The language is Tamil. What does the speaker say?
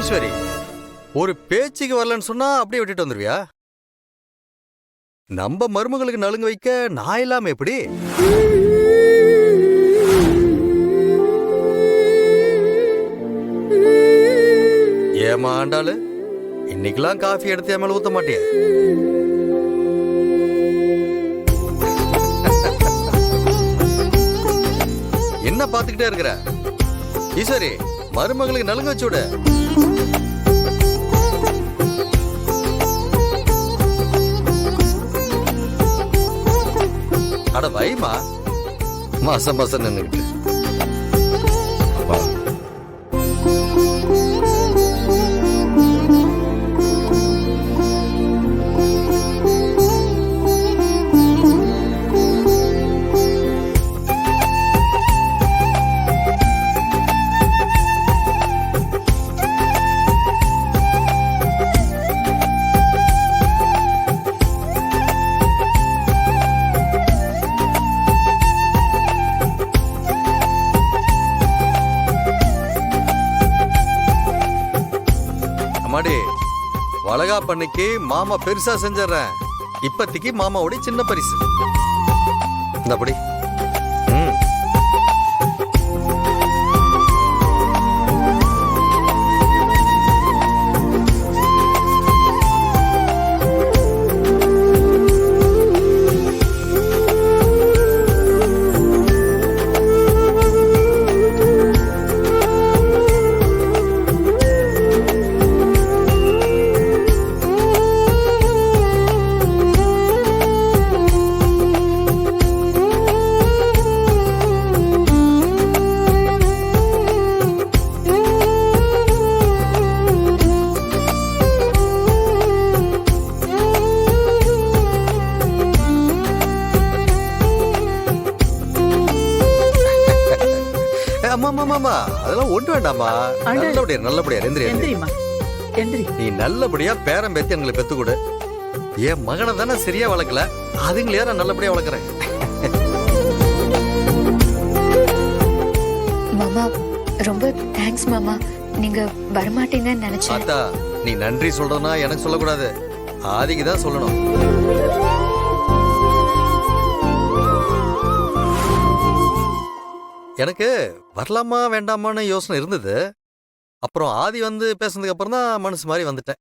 ஈஸ்வரி, ஒரு பேச்சுக்கு வரலன்னு சொன்னா அப்படியே விட்டுட்டு வந்துருவியா? நம்ம மருமகளுக்கு நலுங்கு வைக்க நான் இல்லாம எப்படி? ஏமா ஆண்டாளு, இன்னைக்கெல்லாம் காஃபி எடுத்து என் மேல ஊத்த மாட்டிய? என்ன பாத்துக்கிட்டே இருக்கிற? ஈஸ்வரி, மருமகளுக்கு நலுங்கு வச்சு விடு. அட வைமா, மாசம் மாசம் நின்னுக்கிட்டு. அம்மாடி, வளகாப்பண்ணிக்கு மாமா பெருசா செஞ்சிடறேன். இப்பத்திக்கு மாமாவோட சின்ன பரிசு இந்தபடி. அதெல்லாம் ஒன்று வேண்டாமா? நல்லபடியா நல்லபடியா நீ நல்லபடியா பேரம் பேத்தி எங்களை பெத்து கொடு. என் மகனை தானே சரியா வளர்க்கல, அதுங்களையா நான் நல்லபடியா வளர்க்குறேன். மாமா ரொம்ப தேங்க்ஸ் மாமா. நீங்க வரமாட்டீங்கன்னு நினைச்சேன். அத்தா, நீ நன்றி சொல்றதுனா எனக்கு சொல்லக்கூடாது, ஆதிக்கு தான் சொல்லணும். எனக்கு வரலாமா வேண்டாமான்னு யோசனை இருந்தது. அப்புறம் ஆதி வந்து பேசுனதுக்கு அப்புறம் தான் மனசு மாதிரி வந்துட்டேன்.